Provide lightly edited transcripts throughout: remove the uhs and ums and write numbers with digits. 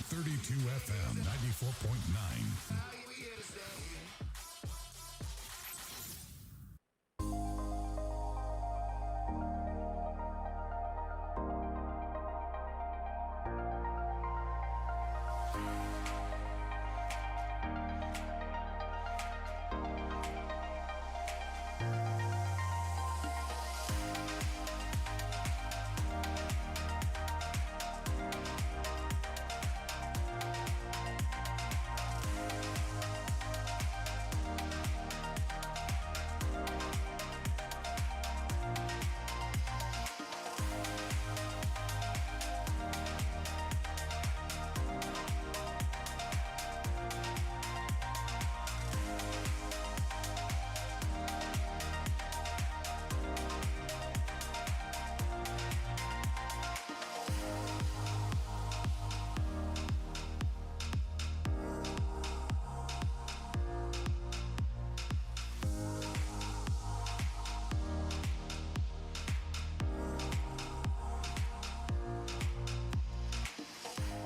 32 FM 94.9.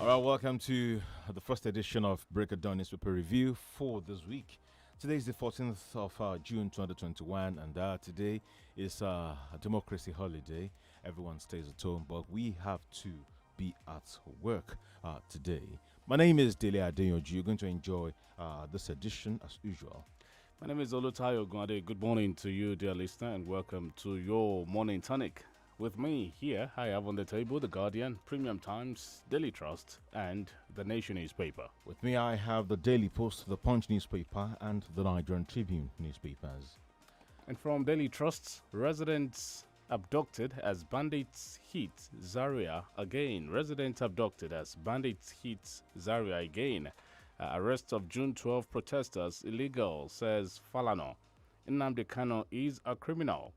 All right, welcome to the first edition of Break It Down Newspaper Review for this week. Today is the 14th of June 2021, and today is a democracy holiday. Everyone stays at home, but we have to be at work today. My name is DELE. You're going to enjoy this edition as usual. My name is OLUTAYO. OGUNADE. Good morning to you, dear listener, and welcome to your morning tonic. With me here, I have on the table The Guardian, Premium Times, Daily Trust, and The Nation newspaper. With me, I have the Daily Post, the Punch newspaper, and the Nigerian Tribune newspapers. And from Daily Trust, residents abducted as bandits hit Zaria again. Residents abducted as bandits hit Zaria again. Arrest of June 12 protesters illegal, says Falano. Nnamdi Kanu is a criminal.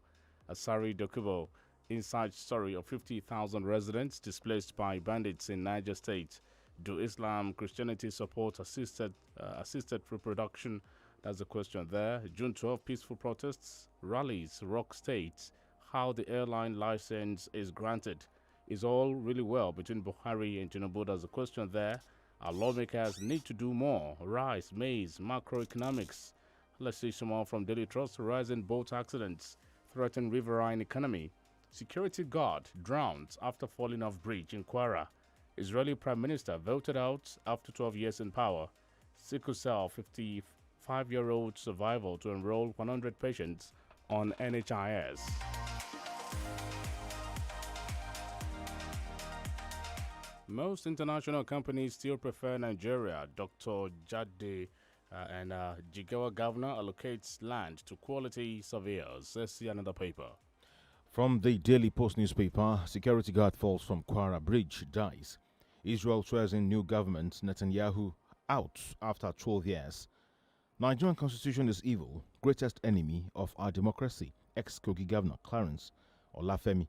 Asari Dokubo. Inside story of 50,000 residents displaced by bandits in Niger State. Do Islam, Christianity support assisted reproduction? That's the question there. June 12, peaceful protests, rallies, rock states. How the airline license is granted. Is all really well between Buhari and Tinubu? That's the question there. Our lawmakers need to do more. Rice, maize, macroeconomics. Let's see some more from Daily Trust. Rising boat accidents threaten riverine economy. Security guard drowned after falling off bridge in Kwara. Israeli Prime Minister voted out after 12 years in power. Sickle cell 55-year-old survival to enroll 100 patients on NHIS. Most international companies still prefer Nigeria. Dr. Jade and Jigawa governor allocates land to quality surveyors. Let's see another paper. From the Daily Post newspaper, security guard falls from Kwara Bridge, dies. Israel swears in new government, Netanyahu out after 12 years. Nigerian constitution is evil, greatest enemy of our democracy. Ex-Kogi governor Clarence Olafemi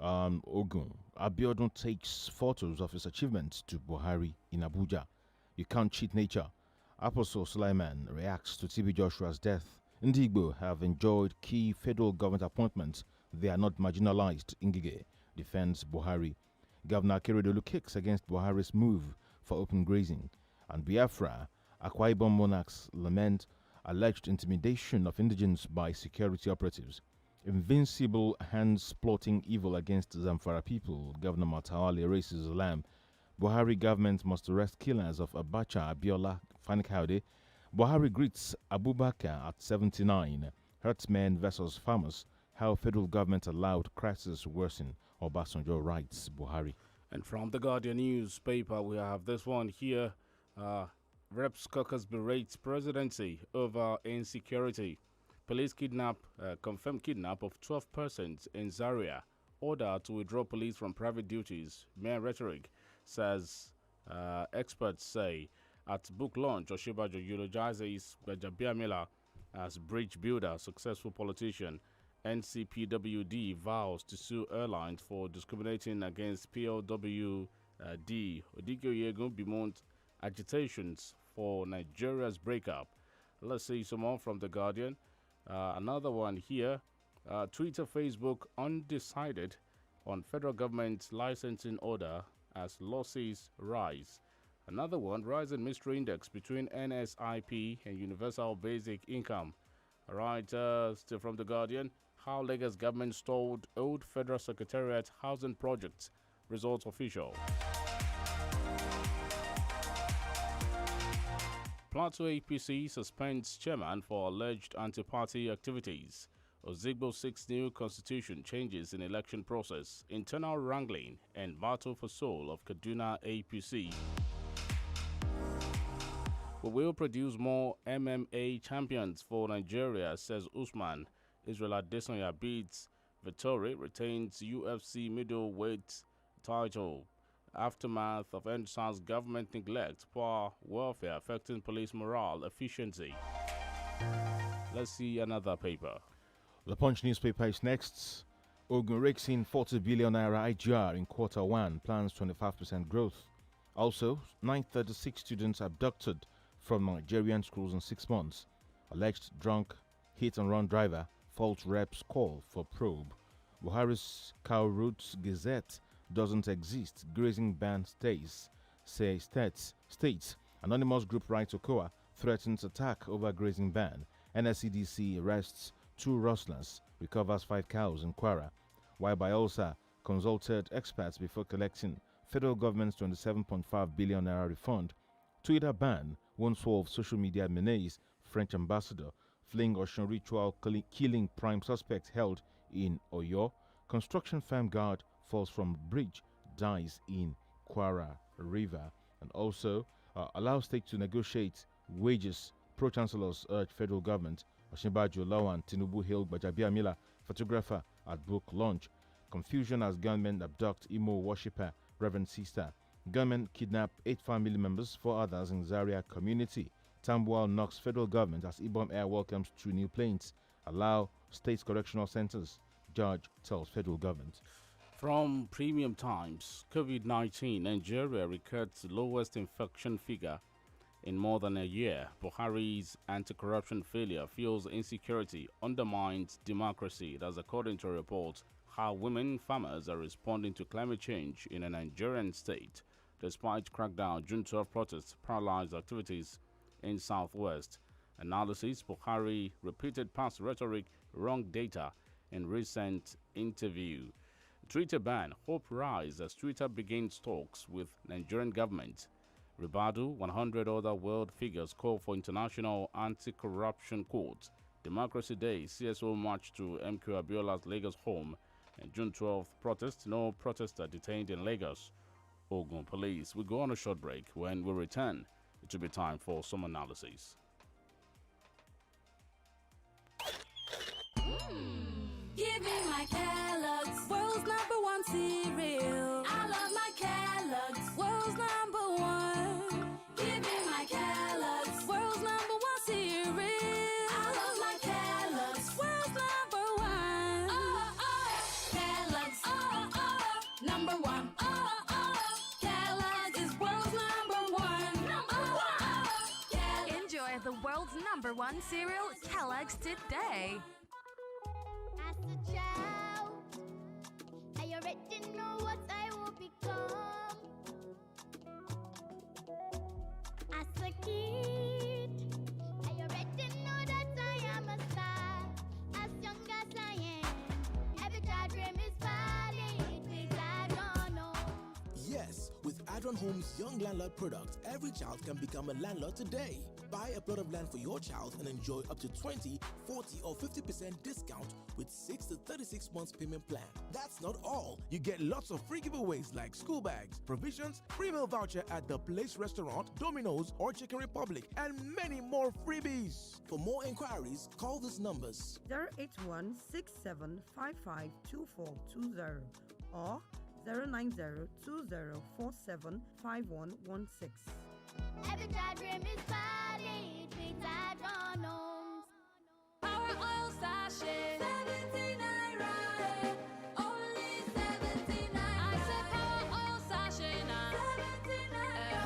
Ogun. Abiodun takes photos of his achievements to Buhari in Abuja. You can't cheat nature. Apostle Sulaiman reacts to TB Joshua's death. Ndigbo have enjoyed key federal government appointments. They are not marginalized. Ngige defends Buhari. Governor Akeredolu kicks against Buhari's move for open grazing. And Biafra, Akwa Ibom monarchs lament alleged intimidation of indigents by security operatives. Invincible hands plotting evil against Zamfara people. Governor Matawale raises alarm. Buhari government must arrest killers of Abacha, Abiola, Fanikaude. Buhari greets Abubakar at 79. Herdsmen versus farmers. How federal government allowed crisis worsen. Obasanjo writes Buhari. And from the Guardian newspaper, we have this one here. Reps caucus berates presidency over insecurity. Police confirmed kidnap of 12 persons in Zaria. Order to withdraw police from private duties. Mere rhetoric, says experts say. At book launch, Oshibajo eulogizes Gbajabiamila as bridge builder, successful politician. NCPWD vows to sue airlines for discriminating against PLWD. Odigio Yegun bemoaned agitations for Nigeria's breakup. Let's see some more from The Guardian. Another one here. Twitter, Facebook undecided on federal government licensing order as losses rise. Another one, rising mystery index between NSIP and Universal Basic Income. All right, still from The Guardian, how Lagos government stalled old Federal Secretariat housing projects. Results official. Plateau APC suspends chairman for alleged anti-party activities. Ozigbo seeks new constitution changes in election process, internal wrangling, and battle for soul of Kaduna APC. We will produce more MMA champions for Nigeria, says Usman. Israel Adesanya beats Vettori, retains UFC middleweight title. Aftermath of NSA's government neglect, poor welfare affecting police morale, efficiency. Let's see another paper. The Punch newspaper is next. Ogun rakes in 40 billion naira IGR in Q1, plans 25% growth. Also, 936 students abducted from Nigerian schools in 6 months. Alleged drunk hit-and-run driver, false reps call for probe. Buhari's cow roots gazette doesn't exist. Grazing ban stays, say states. Anonymous group Right Okoa threatens attack over grazing ban. NSCDC arrests 2 rustlers, recovers 5 cows in Kwara. While Bielsa consulted experts before collecting federal government's 27.5 billion naira refund. Twitter ban won't solve social media menace. French ambassador fleeing Ocean ritual killing prime suspect held in Oyo. Construction firm guard falls from bridge, dies in Kwara River. And also allow state to negotiate wages. Pro-chancellors urge federal government. Osinbajo Lawan Tinubu hailed Gbajabiamila, photographer at book launch. Confusion as gunmen abduct Imo worshipper Reverend Sister. Gunmen kidnap 8 family members, 4 others in Zaria community. Tambuwal knocks federal government as Ibom Air welcomes 2 new planes. Allow state correctional centers. Judge tells federal government. From Premium Times, COVID-19, Nigeria records lowest infection figure in more than a year. Buhari's anti-corruption failure fuels insecurity, undermines democracy. That's according to a report. How women farmers are responding to climate change in a Nigerian state. Despite crackdown, June 12 protests paralyzed activities in Southwest. Analysis, Buhari repeated past rhetoric, wrong data in recent interview. Twitter ban, hope rise as Twitter begins talks with Nigerian government. Ribadu, 100 other world figures call for international anti-corruption court. Democracy Day, CSO march to MQ Abiola's Lagos home. And June 12th protest, no protester detained in Lagos. Ogun police. We go on a short break. When we return, it will be time for some analysis. Give me my Kellogg's, world's #1 cereal. I love my Kellogg's, world's #1. Give me my Kellogg's, world's #1 cereal. I love my Kellogg's, world's #1. Kellogg's, #1. Kellogg's is world's #1. Enjoy the world's #1 cereal, Kellogg's, today. As a child, I already know what I will become. As a kid, I already know that I am a star. As young as I am, every child dream is valid with Adron Homes. Yes, with Adron Homes Young Landlord products, every child can become a landlord today. Buy a plot of land for your child and enjoy up to 20, 40, or 50% discount with 6 to 36 months payment plan. That's not all. You get lots of free giveaways like school bags, provisions, free meal voucher at The Place Restaurant, Domino's, or Chicken Republic, and many more freebies. For more inquiries, call these numbers: 08167552420 or 09020475116. Every child dream is valid with Adron Homes. Power oil sachet, 70 naira. Only 70 naira. I said power oil sachet now. 70 naira.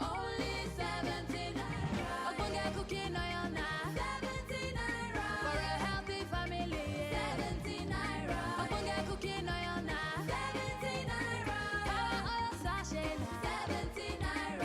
Only 70 naira. Ogbonge cooking oil now. 70 naira. For a healthy family. 70 naira. Ogbonge cooking oil now. 70 naira. Power oil sachet now. 70 naira.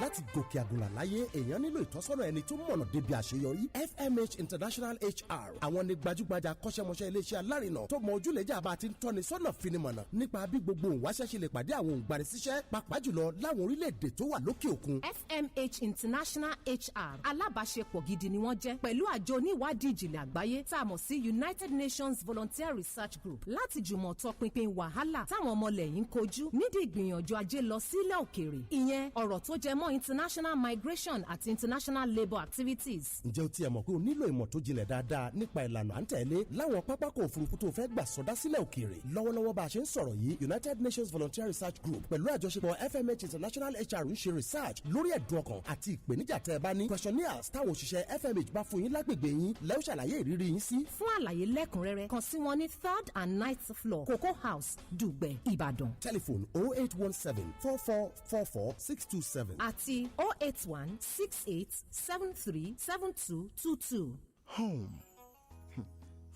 láti gòkè àgùnlà láyé èèyàn nílò ìtọ́sọ́nà ẹni tó mọ̀nà débi àṣeyọrí. FMH International HR àwọn ni gbajúgbajà akọ́ṣẹ́mọṣẹ́ iléeṣẹ́ alárinà tó mọ ojúlẹ̀jà bá ti ń tọ́ni sọ́nà finimọ̀nà nípa bí gbogbo òǹwáṣẹ́ ṣe lè pàdé àwọn òǹgbanisíṣẹ́ pàápàá jùlọ láwọn orílẹ̀-èdè tó wà lókè òkun. FMH International HR alábàáṣepọ̀ gidi ni wọ́n jẹ́ pẹ̀lú àjọ oníwádìí ìjìnlẹ̀ àgbáyé tá a mọ̀ sí United Nations Volunteer Research Group láti jùmọ̀ tọpinpin wàhálà táwọn ọmọlẹ́yìn ń kojú nídìí ìgbìyànjú ajé lọ sílẹ̀ òkèèrè. ìyẹn ọ̀rọ̀ tó jẹ mọ́ international migration àti international labour activities. ǹjẹ́ o tiẹ̀ mọ̀ pé o nílò ìmọ̀ tó jinlẹ̀ dáadáa nípa ìlànà à ń tẹ̀lé láwọn pápákọ̀ òfurufú tó fẹ́ gbà sọdá sílẹ̀ òkèèrè. lọ́wọ́lọ́wọ́ bá a ṣe ń sọ̀rọ̀ yìí United Nations Volunteer Research Group pẹ̀lú àjọṣepọ̀ FMH International HR ń ṣe research lórí ẹ̀dùn ọkàn àti ìpèníjà tẹ́ ẹ bá ní. questionnaires táwọn òṣìṣẹ́ FMH bá fún yín lágbègbè yín lẹ́ ó ṣàlàyé ìrírí yín sí. fún àlàyé lẹ́kùnrẹ́rẹ́ kàn sí wọn ní 3rd and 9th floor Cocoa House Dùgbẹ̀ Ìbàdàn. telephone 0817 4444 627 àti 081 68 73 7222. Home.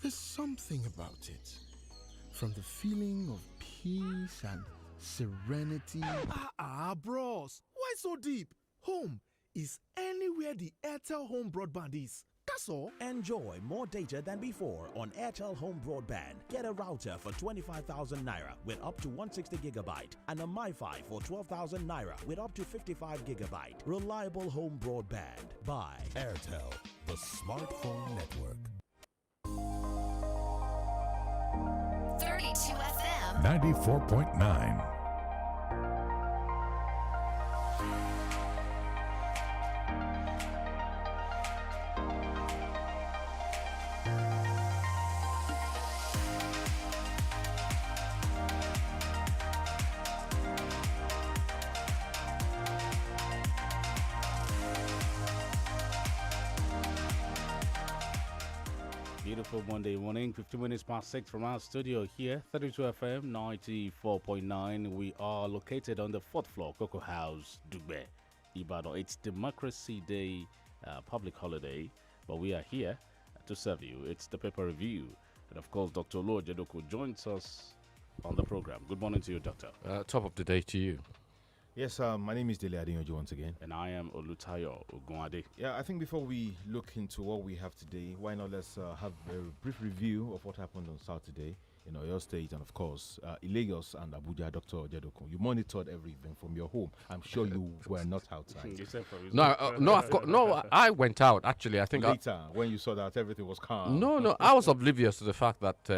There's something about it. From the feeling of peace and serenity. Bros. Why so deep? Home is anywhere the Airtel Home broadband is. That's all. Enjoy more data than before on Airtel Home Broadband. Get a router for 25,000 naira with up to 160 gigabyte and a MiFi for 12,000 naira with up to 55 gigabyte. Reliable home broadband by Airtel, the smartphone network. 32 FM 94.9. Beautiful Monday morning, 15 minutes past 6 from our studio here, 32 FM 94.9. We are located on the 4th floor, Cocoa House, Dugbe, Ibadan. It's Democracy Day, public holiday, but we are here to serve you. It's the paper review. And of course, Dr. Lord Jedoku joins us on the program. Good morning to you, Doctor. Top of the day to you. Yes, my name is Dele ADEYANJU once again. And I am OLUTAYO OGUNADE. Yeah, I think before we look into what we have today, why not let's have a brief review of what happened on Saturday in Oyo State and, of course, in Lagos and Abuja, Dr. Jedoku. You monitored everything from your home. I'm sure you were not outside. No, I went out, actually. I think later, when you saw that everything was calm. No, I was oblivious to the fact that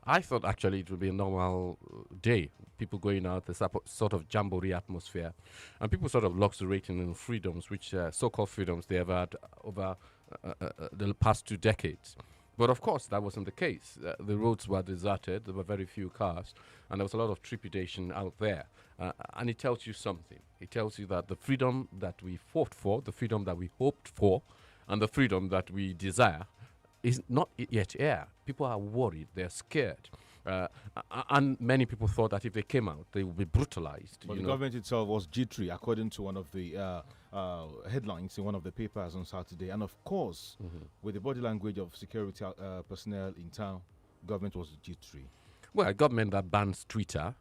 I thought actually it would be a normal day. People going out, the sort of jamboree atmosphere, and people sort of luxuriating in freedoms, which so-called freedoms they have had over the past 2 decades. But of course, that wasn't the case. The roads were deserted. There were very few cars, and there was a lot of trepidation out there. And it tells you something. It tells you that the freedom that we fought for, the freedom that we hoped for, and the freedom that we desire is not yet here. People are worried. They're scared. And many people thought that if they came out, they would be brutalized. But the government itself was jittery, according to one of the headlines in one of the papers on Saturday. And of course, with the body language of security personnel in town, government was jittery. Well, a government that bans Twitter,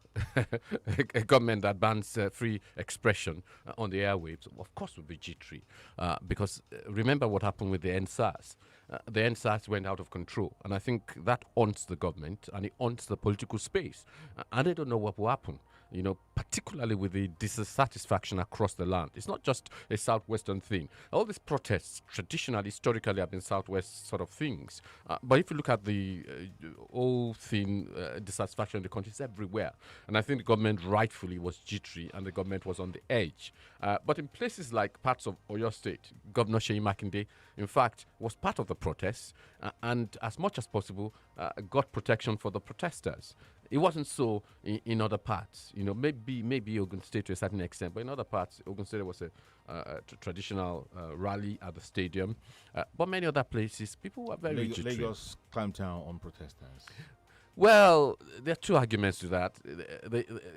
a government that bans free expression on the airwaves, of course, would be jittery. Because remember what happened with the NSAS. The NSAS went out of control. And I think that haunts the government and it haunts the political space. And they don't know what will happen, particularly with the dissatisfaction across the land. It's not just a southwestern thing. All these protests, traditionally, historically, have been southwest sort of things. But if you look at the whole thing, dissatisfaction in the country, it's everywhere. And I think the government rightfully was jittery and the government was on the edge. But in places like parts of Oyo State, Governor Seyi Makinde, in fact, was part of the protests and as much as possible got protection for the protesters. It wasn't so in other parts. Maybe Ogun State to a certain extent, but in other parts, Ogun State was a traditional rally at the stadium. But many other places, people were very jittery. Lagos clamped down on protesters. Well, there are two arguments to that.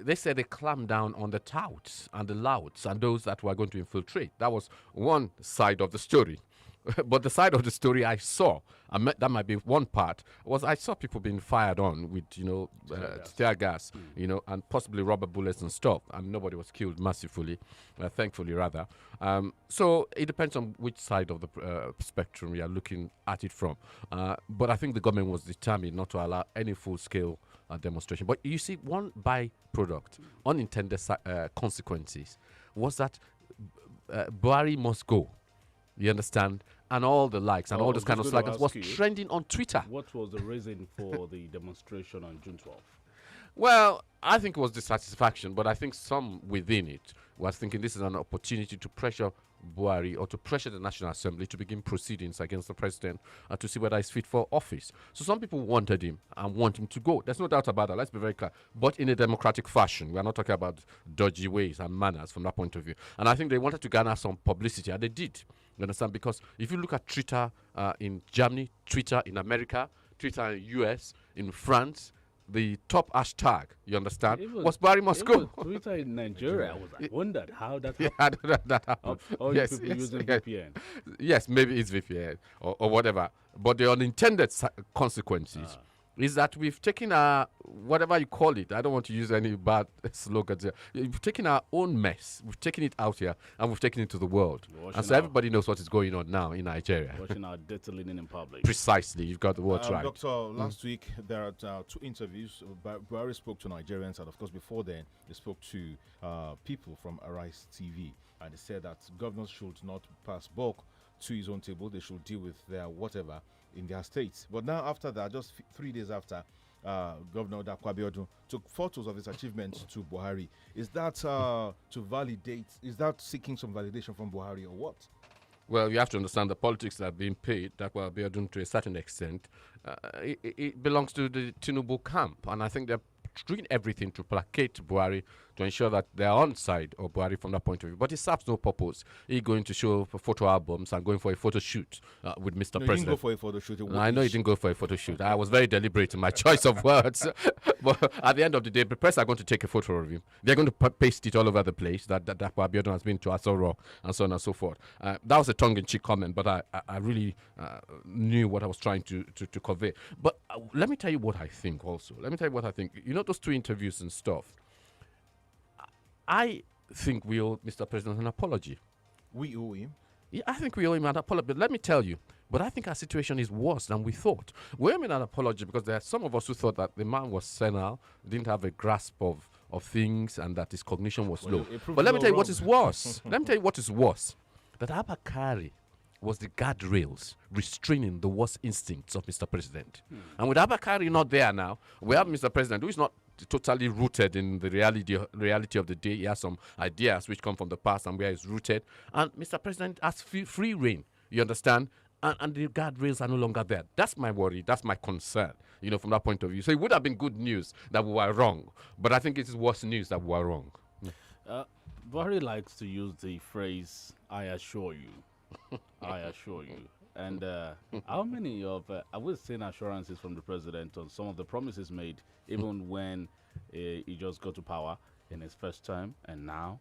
They said they clamped down on the touts and the louds and those that were going to infiltrate. That was one side of the story. But the side of the story I saw, that might be one part, was I saw people being fired on with, tear gas, and possibly rubber bullets and stuff, and nobody was killed mercifully, thankfully rather. So it depends on which side of the spectrum we are looking at it from. But I think the government was determined not to allow any full-scale demonstration. But you see, one byproduct, unintended consequences, was that Buhari must go. You understand? And all the likes and all those kind of slogans was trending on Twitter. What was the reason for the demonstration on June 12th? Well, I think it was dissatisfaction, but I think some within it was thinking this is an opportunity to pressure Buhari or to pressure the National Assembly to begin proceedings against the president to see whether he's fit for office. So some people wanted him and want him to go. There's no doubt about that. Let's be very clear. But in a democratic fashion. We are not talking about dodgy ways and manners from that point of view. And I think they wanted to garner some publicity, and they did. You understand? Because if you look at Twitter in Germany, Twitter in America, Twitter in US, in France, the top hashtag, you understand, was Buhari must go. Twitter in Nigeria. I wondered how that happened. I don't know how that happened. Or yes, people using VPN. Yes, maybe it's VPN or whatever. But the unintended consequences is that we've taken our, whatever you call it, I don't want to use any bad slogans here. We've taken our own mess, we've taken it out here, and we've taken it to the world. And so everybody knows what is going on now in Nigeria. Watching our dirty linen in public. Precisely, you've got the words right. Doctor, last week there are 2 interviews. Buhari spoke to Nigerians, and of course before then, he spoke to people from Arise TV, and he said that governors should not pass bulk to his own table. They should deal with their whatever in their states. But now after that, just 3 days after, Governor Dapo Abiodun took photos of his achievements to Buhari. Is that to validate? Is that seeking some validation from Buhari or what? Well, you have to understand the politics that are being paid, Dapo Abiodun to a certain extent, it belongs to the Tinubu camp, and I think they're doing everything to placate Buhari to ensure that they're on side of Buhari from that point of view. But it serves no purpose. He's going to show photo albums and going for a photo shoot with Mr. President. He didn't go for a photo shoot. I know he didn't go for a photo shoot. I was very deliberate in my choice of words. But at the end of the day, the press are going to take a photo of him. They're going to paste it all over the place that Dapo Abiodun has been to Aso Rock and so on and so forth. That was a tongue-in-cheek comment, but I really knew what I was trying to convey. But let me tell you what I think also. Let me tell you what I think. You know those 2 interviews and stuff? I think we owe Mr. President an apology. We owe him? Yeah, I think we owe him an apology. But let me tell you, but I think our situation is worse than we thought. We owe him an apology because there are some of us who thought that the man was senile, didn't have a grasp of things, and that his cognition was low. But let me tell you what is worse. Let me tell you what is worse. That Abakari was the guardrails restraining the worst instincts of Mr. President. And with Abakari not there now, we have Mr. President who is not totally rooted in the reality of the day. He has some ideas which come from the past and where he's rooted. And Mr. President has free reign, you understand? And the guardrails are no longer there. That's my worry. That's my concern, from that point of view. So it would have been good news that we were wrong. But I think it is worse news that we were wrong. Buhari likes to use the phrase, I assure you. I assure you. And how many of, I would say, assurances from the president on some of the promises made, even when he just got to power in his first term, and now?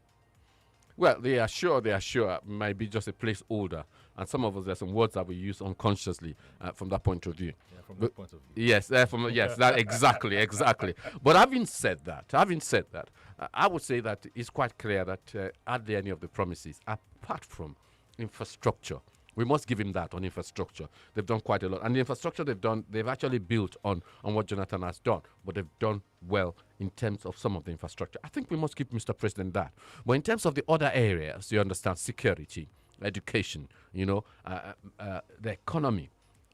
Well, they are sure might be just a placeholder. And some of us, there's some words that we use unconsciously from that point of view. Yeah, from that point of view. Yes, that exactly. But having said that, I would say that it's quite clear that are there any of the promises, apart from infrastructure, we must give him that on infrastructure. They've done quite a lot. And the infrastructure they've done, they've actually built on what Jonathan has done. But they've done well in terms of some of the infrastructure. I think we must give Mr. President that. But in terms of the other areas, you understand, security, education, the economy,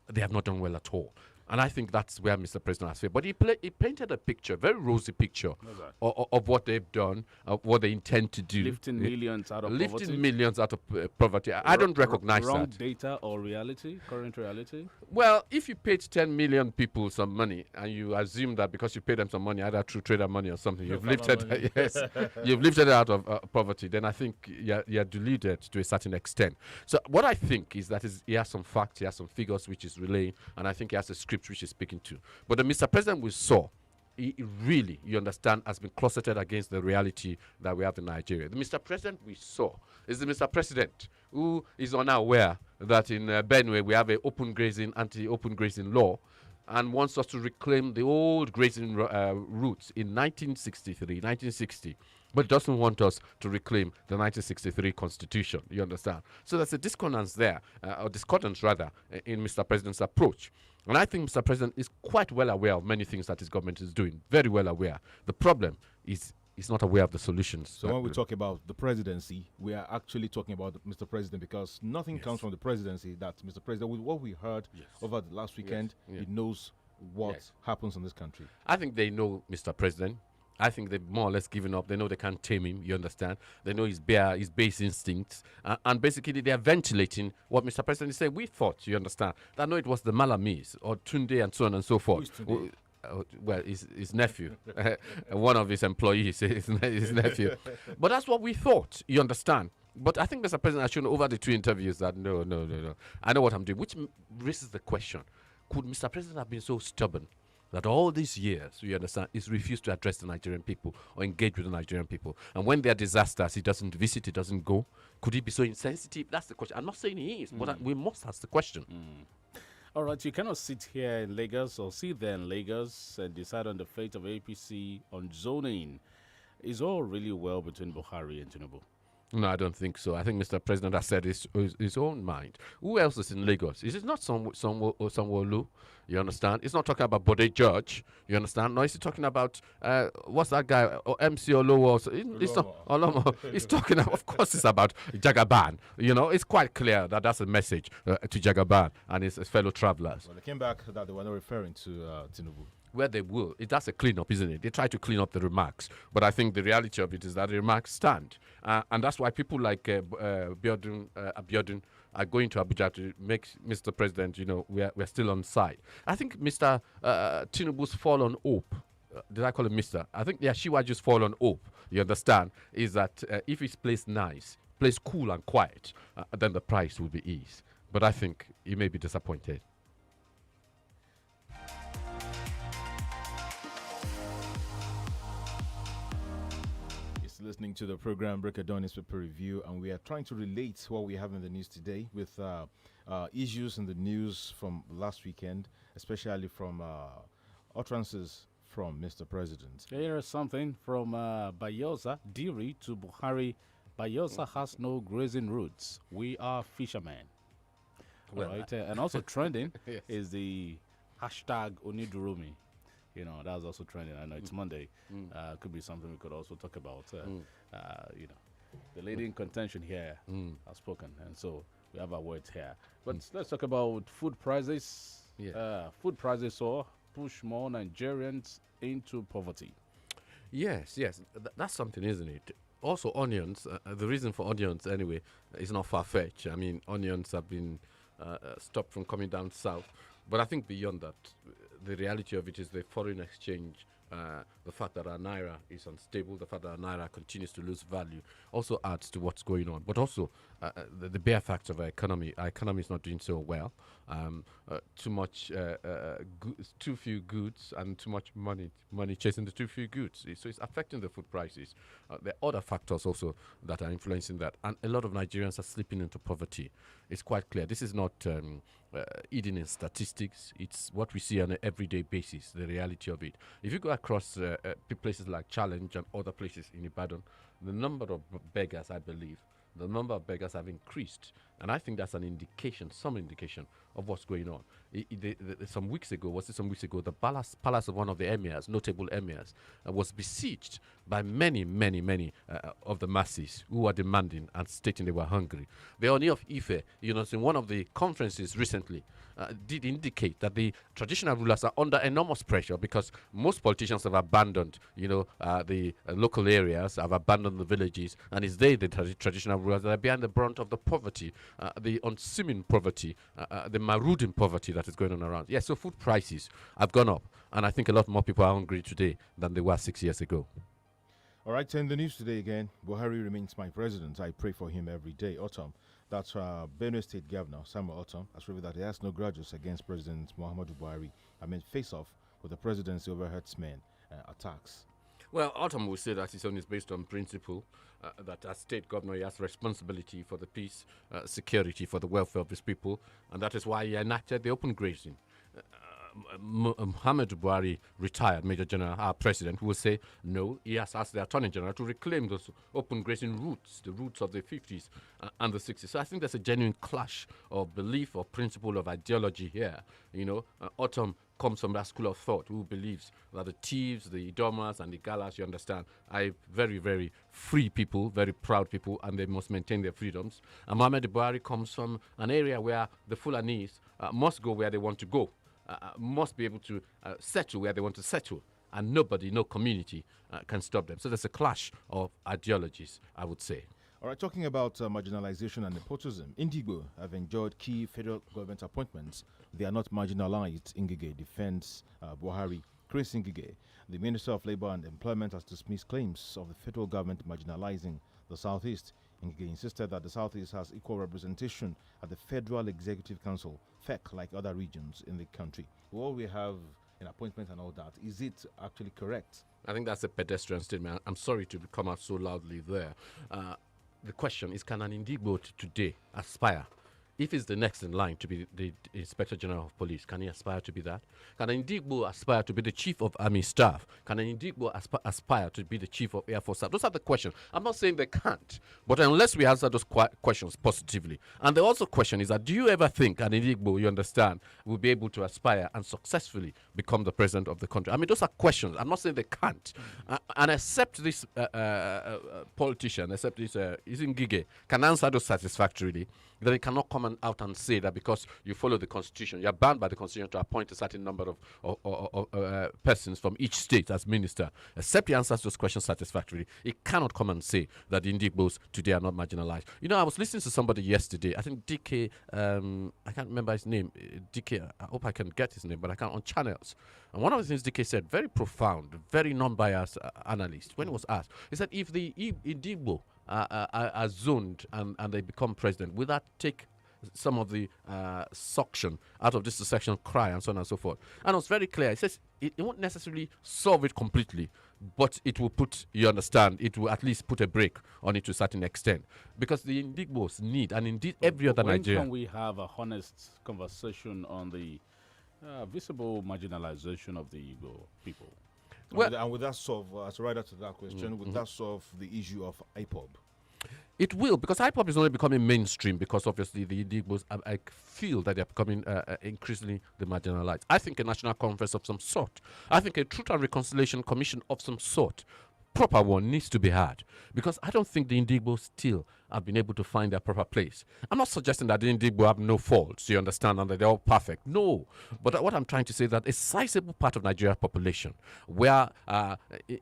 they have not done well at all. And I think that's where Mr. President has failed. But he painted a picture, a very rosy picture of what they've done, of what they intend to do. Lifting millions out of poverty. Lifting millions out of poverty. I don't recognize wrong that. Data or reality, current reality? Well, if you paid 10 million people some money and you assume that because you paid them some money, either through trader money or something, you've lifted you've lifted it out of poverty, then I think you're deluded to a certain extent. So what I think is that he has some facts, he has some figures which is relaying, and I think he has a script which is speaking to. But the Mr. President we saw, he really, you understand, has been closeted against the reality that we have in Nigeria. The Mr. President we saw is the Mr. President who is unaware that in Benue we have an open grazing, anti-open grazing law, and wants us to reclaim the old grazing routes in 1960, but doesn't want us to reclaim the 1963 Constitution. You understand? So there's a discordance there, or discordance rather, in Mr. President's approach. And I think Mr. President is quite well aware of many things that his government is doing, very well aware. The problem is he's not aware of the solutions. So when we talk about the presidency, we are actually talking about Mr. President, because nothing comes from the presidency that Mr. President, with what we heard over the last weekend, he knows what happens in this country. I think they know Mr. President. I think they've more or less given up. They know they can't tame him, you understand? They know his base instincts. And basically, they are ventilating what Mr. President is saying. We thought, you understand, that no, it was the Malamis or Tunde and so on and so forth. Well, his nephew, one of his employees, his nephew. But that's what we thought, you understand? But I think Mr. President has shown over the two interviews that no. I know what I'm doing, which raises the question. Could Mr. President have been so stubborn that all these years, you understand, he's refused to address the Nigerian people or engage with the Nigerian people? And when there are disasters, he doesn't visit, he doesn't go. Could he be so insensitive? That's the question. I'm not saying he is, but we must ask the question. All right, you cannot sit here in Lagos or sit there in Lagos and decide on the fate of APC on zoning. Is all really well between Buhari and Tinubu? No, I don't think so. I think Mr. President has said his own mind. Who else is in Lagos? Is it not Sanwo-Olu? You understand? It's not talking about Bode George. You understand? No, is he talking about, what's that guy? MC Olowo. It's not Olomo. He's talking, of course, it's about Jagaban. You know, it's quite clear that that's a message to Jagaban and his fellow travelers. Well, they came back that they were not referring to Tinubu. Where they will. That's a clean-up, isn't it? They try to clean up the remarks. But I think the reality of it is that the remarks stand. And that's why people like Abiodun are going to Abuja to make Mr. President, you know, we're still on side. I think Mr. Tinubu's fall on hope, did I call him Mr.? I think Shiwaju's fall on hope, you understand, is that if he's placed nice, placed cool and quiet, then the price will be eased. But I think he may be disappointed. Listening to the program Breakdown Newspaper Review, and we are trying to relate what we have in the news today with issues in the news from last weekend, especially from utterances from Mr. President. Here is something from Bayosa Diri to Buhari. Bayosa has no grazing routes. We are fishermen. Well, right, and also trending is the hashtag Onidurumi. You know, that's also trending. I know it's Monday. Could be something we could also talk about. You know, the lady in contention here has spoken, and so we have our words here. But let's talk about food prices. Food prices soar, push more Nigerians into poverty. Yes. That's something, isn't it? Also, onions. The reason for onions, anyway, is not far-fetched. I mean, onions have been stopped from coming down south. But I think beyond that, the reality of it is the foreign exchange, the fact that our naira is unstable, the fact that our naira continues to lose value, also adds to what's going on. But also the bare facts of our economy is not doing so well. Too few goods and too much money chasing the too few goods. So it's affecting the food prices. There are other factors also that are influencing that, and a lot of Nigerians are slipping into poverty. It's quite clear. This is not hidden in statistics. It's what we see on an everyday basis, the reality of it. If you go across places like Challenge and other places in Ibadan, the number of beggars, I believe, the number of beggars have increased. And I think that's an indication, some indication of what's going on. Some weeks ago, the palace of one of the emirs, notable emirs, was besieged by many of the masses who were demanding and stating they were hungry. The Oni of Ife, you know, in one of the conferences recently, did indicate that the traditional rulers are under enormous pressure because most politicians have abandoned, you know, the local areas, have abandoned the villages, and it's they, the traditional rulers, that are behind the brunt of the poverty, the unseeming poverty, the marauding poverty that is going on around. Yes, so food prices have gone up, and I think a lot more people are hungry today than they were 6 years ago. All right, so in the news today again, Buhari remains my president. I pray for him every day. Autumn. That's Benue State Governor Samuel Autumn has revealed that he has no grudges against President Muhammadu Buhari. Face off with the presidency over herdsmen attacks. Well, Autumn will say that his own is based on principle, that as state governor he has responsibility for the peace, security, for the welfare of his people, and that is why he enacted the open grazing. Muhammad Buhari, retired Major General, our president, will say no, he has asked the Attorney General to reclaim those open grazing routes, the routes of the 50s and the 60s. So I think there's a genuine clash of belief, of principle, of ideology here. Autumn comes from that school of thought who believes that the thieves, the Idomas and the Galas, you understand, are very, very free people, very proud people, and they must maintain their freedoms. And Muhammad Buhari comes from an area where the Fulanese must go where they want to go. Must be able to settle where they want to settle, and nobody, no community can stop them. So there's a clash of ideologies, I would say. All right, talking about marginalization and nepotism, Indigo have enjoyed key federal government appointments. They are not marginalized. Ngige defends Buhari. Chris Ngige, the Minister of Labour and Employment, has dismissed claims of the federal government marginalizing the Southeast. Ngige insisted that the Southeast has equal representation at the Federal Executive Council, FEC, like other regions in the country. What we have in appointment and all that, is it actually correct? I think that's a pedestrian statement. I'm sorry to come out so loudly there. The question is, can an Indigbo today aspire? If he's the next in line to be the Inspector General of Police, can he aspire to be that? Can an Indigbo aspire to be the Chief of Army Staff? Can an Indigbo aspire to be the Chief of Air Force Staff? Those are the questions. I'm not saying they can't, but unless we answer those questions positively. And the also question is that, do you ever think an Indigbo, you understand, will be able to aspire and successfully become the president of the country? I mean, those are questions. I'm not saying they can't. And except this politician, except this Ngige, can answer those satisfactorily, then he cannot come out and say that because you follow the Constitution, you're bound by the Constitution to appoint a certain number of persons from each state as minister. Except he answers those questions satisfactorily, he cannot come and say that the Indigbos today are not marginalized. I was listening to somebody yesterday, I think DK, I can't remember his name, DK, I hope I can get his name, but I can't, on channels. And one of the things DK said, very profound, very non-biased analyst, when he was asked, he said, if the Indigbo are zoned and they become president, will that take some of the suction out of this sectional cry and so on and so forth? And it was very clear. It says it won't necessarily solve it completely, but it will put, you understand, it will at least put a break on it to a certain extent. Because the Indigbos need, and indeed every other Nigerian. When can we have a honest conversation on the visible marginalization of the Igbo people? Well, and would that solve, as a rider to that question, would that solve the issue of IPOB? It will, because IPOB is only becoming mainstream because obviously the Indigbos, I feel that they're becoming increasingly the marginalized. I think a national conference of some sort, I think a Truth and Reconciliation Commission of some sort, proper one, needs to be had, because I don't think the Indigbos still have been able to find their proper place. I'm not suggesting that the Indigbo have no faults, you understand, and that they're all perfect. No. But what I'm trying to say is that a sizable part of Nigeria's population, where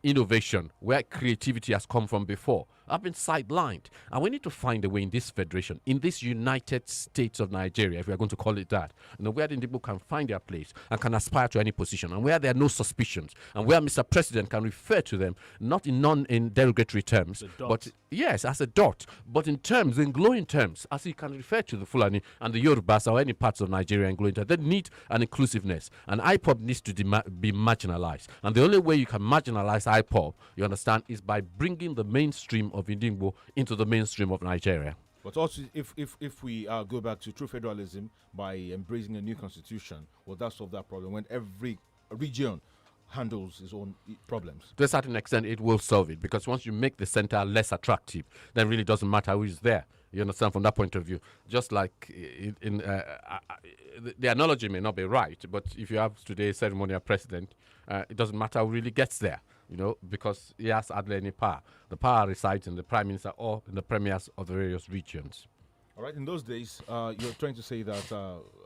innovation, where creativity has come from before, have been sidelined. And we need to find a way in this federation, in this United States of Nigeria, if we are going to call it that, where the Indigbo can find their place and can aspire to any position, and where there are no suspicions, and where Mr. President can refer to them, not in derogatory terms, but yes, as a dot, but in terms, in glowing terms, as he can refer to the Fulani and the Yorubas or any parts of Nigeria in glowing terms. They need an inclusiveness, and IPOB needs to be marginalized. And the only way you can marginalize IPOB, you understand, is by bringing the mainstream of Indigbo into the mainstream of Nigeria. But also, if we go back to true federalism by embracing a new constitution, will that solve that problem when every region handles its own problems? To a certain extent, it will solve it, because once you make the center less attractive, then it really doesn't matter who is there. You understand, from that point of view? Just like the analogy may not be right, but if you have today a ceremonial president, it doesn't matter who really gets there, because he has hardly any power. The power resides in the prime minister or in the premiers of the various regions. All right, in those days, you're trying to say that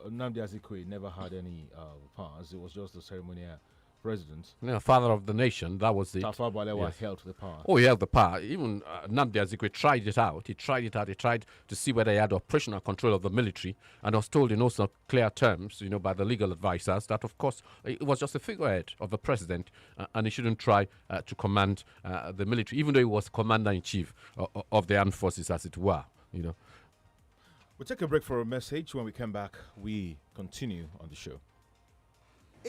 Nnamdi Azikiwe never had any powers. It was just the ceremonial president. Father of the nation, that was it. Tafawa Balewa held the power. Oh, he held the power. Even Nnamdi Azikiwe tried it out. He tried to see whether he had operational control of the military, and was told in also clear terms, by the legal advisors, that of course it was just a figurehead of the president, and he shouldn't try to command the military, even though he was commander-in-chief of the armed forces, as it were. We'll take a break for a message. When we come back, we continue on the show.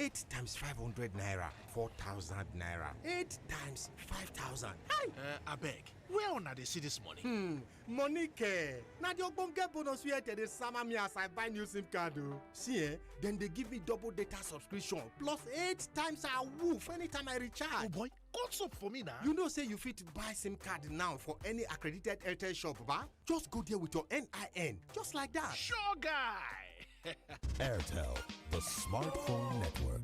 8 times 500 naira, 4,000 naira. 8 times 5,000. Hi! Abeg, where una dey see this money? Money care. Na the ogbonge bonus wey dey sama me as I buy new SIM card o. See then they give me double data subscription plus 8 times a woof anytime I recharge. Oh boy, what's up for me now? You know say you fit buy SIM card now for any accredited Airtel shop, ba? Just go there with your NIN, just like that. Sure guy. Airtel, the smartphone network.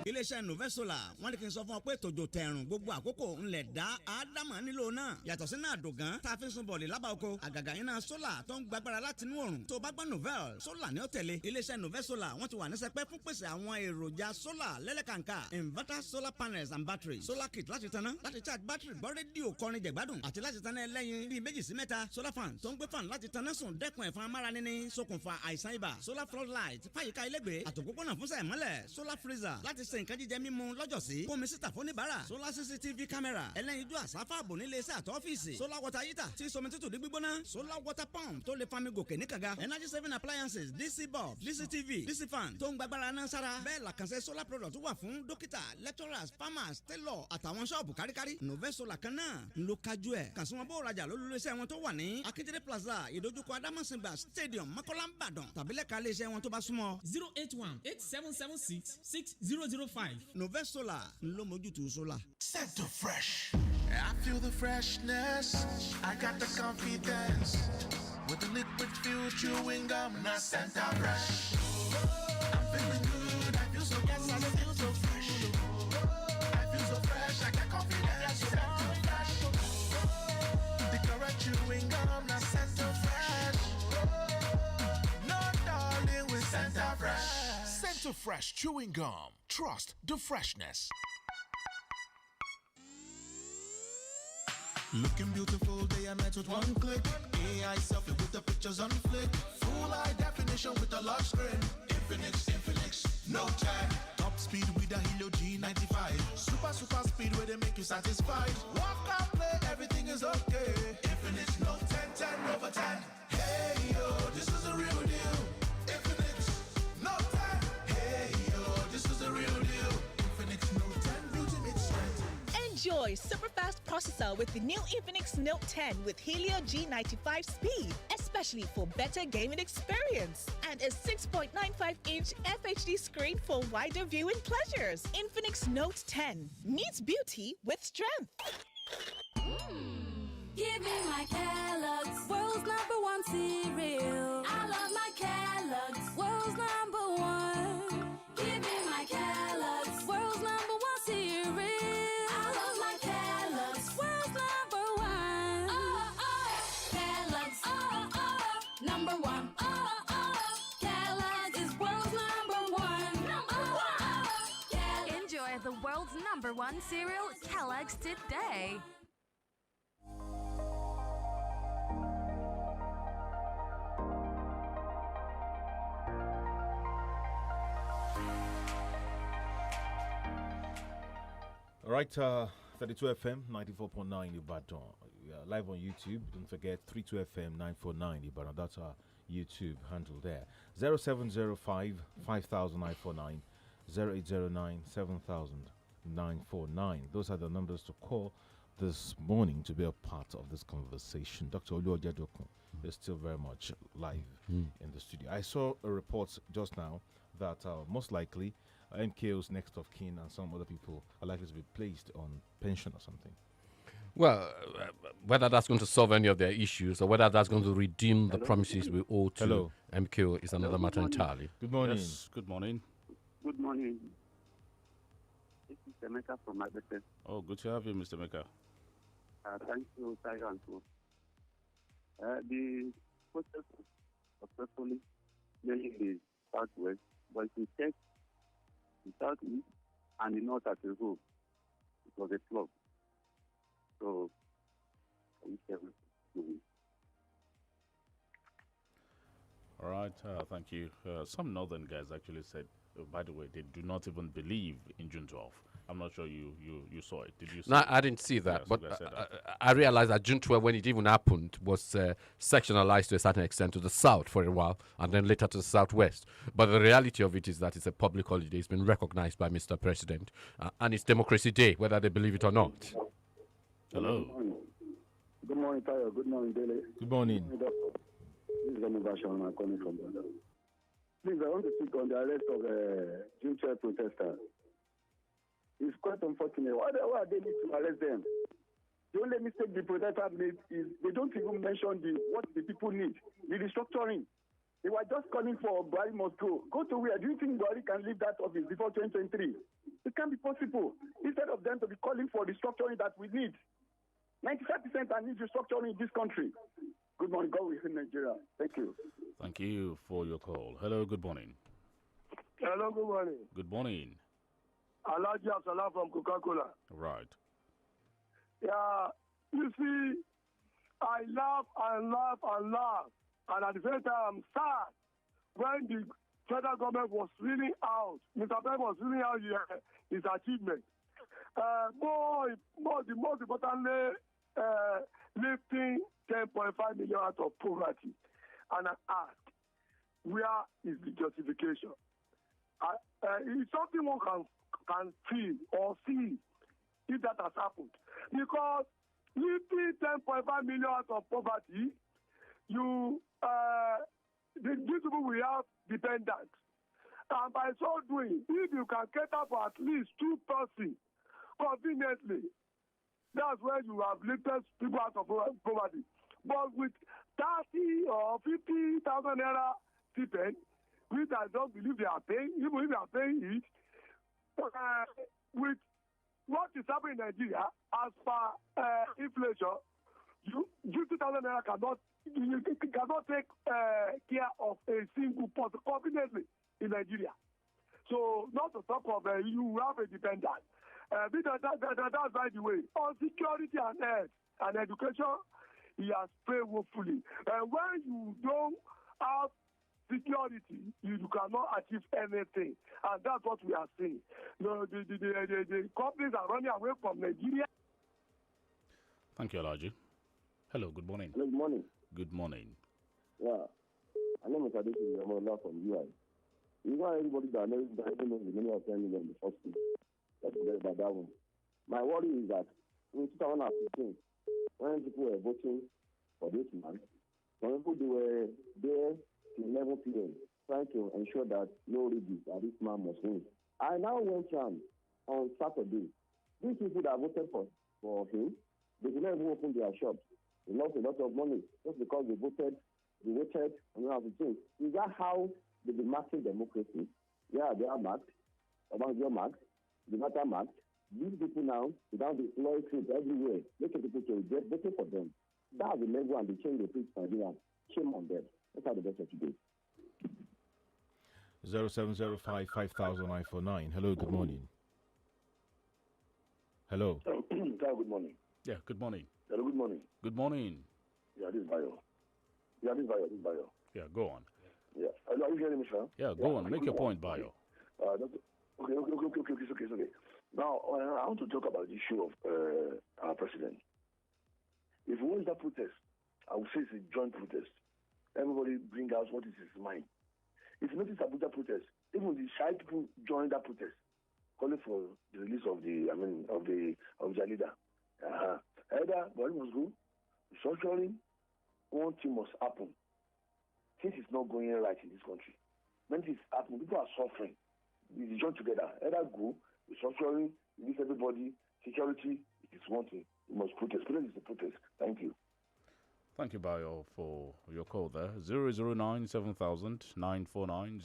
iléeṣẹ́ Novesola wọ́n ní kí n sọ fún ọ pé tòjò tẹ̀rùn gbogbo àkókò ńlẹ̀ dá ádámà nílò náà yàtọ̀ sí náà dògán tá a fi ń sun bọ̀ọ̀lì lábà oko àgàgà iná sólà tó ń gbàgbára láti inú òrùn tó bá gbọ́ Novel sólà ní ó tẹ̀lé iléeṣẹ́ Novesola wọ́n ti wà ní sẹpẹ́ fún pèsè àwọn èròjà sólà lẹ́lẹ́kàǹkà inverter solar panels and batteries solar kit láti tanná láti charge battery gbọ́ rédíò kọrin jẹ̀gbádùn àti láti tanná ẹlẹ́yin bíi 2 sí 3 solar fan tó ń gbé fan láti tanná sùn dẹ́kun ẹ̀fọn amáranini ṣokùnfà àìsàn ibà solar floodlight fàyíká ilégbèé àtòpópónà fún sẹ̀mọ́lẹ̀ solar freezer láti ṣe nǹkan jíjẹ mímu lọ́jọ́sí kómi síta fóníbàárà solar CCTV camera ẹlẹ́yinjú àsáfàbò nílé iṣẹ́ àtọ́fíìsì solar water heater tí somi tútù di gbígbóná solar water pump tó lè fami gòkè ní kànga energy saving appliances DC bulb DCTV DC fan tó ń gbàgbára náà sára bẹ́ẹ̀ làkànṣe solar product wà fún dókítà lecturers farmers tailor àtàwọn ṣọ́ọ̀bù káríkárí Novesola kan náà ń lo kájú ẹ̀ kàn sí wọn bó rajà lólùléeṣẹ́ wọn tó wà ní Akíndélé plaza ìdójúkọ Adamasingba stadium Mọ́kọ́lá Ìbàdàn tàbí lẹ́ka iléeṣẹ́ wọn tó bá súnmọ́ 081-8776-6005. Novesola ló mójútó solar. Set to fresh. I feel the freshness. I got the confidence. With the liquid fuel chewing gum, not Santa Fresh. I'm feeling good. I feel so good. Yes, I feel so fresh. I feel so fresh. I got confidence. Santa Fresh. The correct chewing gum, not Santa Fresh. No darling with Santa Fresh. Santa Fresh chewing gum. Trust the freshness. Looking beautiful, day and night with one click. AI selfie with the pictures on flick. Full high definition with a large screen. Infinix, no time. Top speed with a Helio G95. Super speed where they make you satisfied. Walk and play, everything is okay. Infinix, no 10 over 10. Hey yo, this is a real deal. Infinix, no 10. Hey yo, this is a real deal. Infinix, no 10, ultimate strength. Enjoy super-fast processor with the new Infinix Note 10 with Helio G95 speed, especially for better gaming experience. And a 6.95-inch FHD screen for wider viewing pleasures. Infinix Note 10 meets beauty with strength. Give me my Kellogg's, world's #1 cereal. I love my Kellogg's, world's #1. Give me my Kellogg's, world's #1 cereal. I love my Kellogg's, world's #1. Kellogg's, #1. Kellogg's is world's #1. Enjoy the world's #1 cereal, Kellogg's today. All right, 32 FM 94.9 Ibadan. We are live on YouTube. Don't forget 32 FM 949 Ibadan. That's our YouTube handle there. 0705 5949 0809 7949. Those are the numbers to call this morning to be a part of this conversation. Dr. Oluwajadokun is still very much live in the studio. I saw a report just now that most likely MKO's next of kin and some other people are likely to be placed on pension or something. Well, whether that's going to solve any of their issues or whether that's going to redeem the promises we owe to MKO is another matter entirely. Good morning. Yes, good morning. Good morning. This is Emeka from Abete. Oh, good to have you, Mr. Meka. Thank you, Tyrant. The process successfully playing the Southwest, but if you check the Southeast and the North as a whole, it was a flop. So, we shall do it. All right, thank you. Some northern guys actually said By the way, they do not even believe in June 12th. I'm not sure you saw it. Did you see No, it? I didn't see that. Yes, but I said that. I realized that June 12, when it even happened, was sectionalized to a certain extent to the south for a while and then later to the southwest. But the reality of it is that it's a public holiday. It's been recognized by Mr. President. And it's Democracy Day, whether they believe it or not. Hello. Good morning, Tayo. Good morning, Dele. Good morning. This is Anubashan. I'm calling from London. Please, I want to speak on the arrest of June 12 protesters. It's quite unfortunate. Why are they need to arrest them? The only mistake the protesters made is they don't even mention what the people need, the restructuring. They were just calling for Buhari must go. Go to where? Do you think Buhari can leave that office before 2023? It can't be possible. Instead of them to be calling for restructuring that we need. 95% I need restructuring in this country. Good morning. God will Nigeria. Thank you. Thank you for your call. Hello, good morning. Hello, good morning. Good morning. Alhaji Absalam from Coca-Cola. Right. Yeah, you see, I laugh and laugh and laugh. And at the same time, I'm sad when the federal government was reading out, Mr. President was reading out his achievement. The most importantly, lifting 10.5 million out of poverty. And I ask, where is the justification? It's something one can feel or see if that has happened. Because lifting 10.5 million out of poverty, these people will have dependents. And by so doing, if you can cater for at least 2 persons conveniently, that's where you have lifted people out of poverty. But with 30 or 50,000 naira stipend, which I don't believe they are paying, even if they are paying it, with what is happening in Nigeria, as per inflation, 50,000 naira cannot take care of a single person conveniently in Nigeria. So, not to talk of you have a dependent. That's by the way. On security and health and education, he has failed woefully. When you don't have security, you cannot achieve anything. And that's what we are seeing. The companies are running away from Nigeria. Thank you, Elijah. Hello, good morning. Good morning. Good morning. Yeah. My name is Adeyanju from UI. You know everybody that knows the meaning of 10 million in the first place. That's about that one. My worry is that in 2015, when people were voting for this man, some people they were there till 11 p.m. trying to ensure that no rebate, that this man must win. I now went on Saturday. These people that voted for him, they did not even open their shops. They lost a lot of money just because they waited, and you have to change. Is that how they be marking democracy? Yeah, they are marked. Obanjo marked. The matter marked. These people now, they now deploy troops everywhere, making people to get voting for them. That's the level and the change they preach Nigeria. Shame on them. That's how the best of today. 0705 500949. Hello, good morning. Hello. Good morning. Yeah, good morning. Hello, good morning. Good morning. Yeah, this is Bayo. Yeah, go on. Yeah. Are you hearing me, sir? Yeah, go on. Make your point, Bayo. Okay. Now, I want to talk about the issue of our president. If we want that protest, I would say it's a joint protest. Everybody bring out what is his mind. If you notice Abuja protest, even the shy people join that protest, calling for the release of the leader. Either Buhari must go, restructuring, one thing must happen. Things is not going right in this country. When things happen, people are suffering. We join together. Either go, restructuring, release everybody, security, it is one thing. We must protest. Protest is the protest. Thank you. Thank you, Bayo, for your call there. 009 7000 949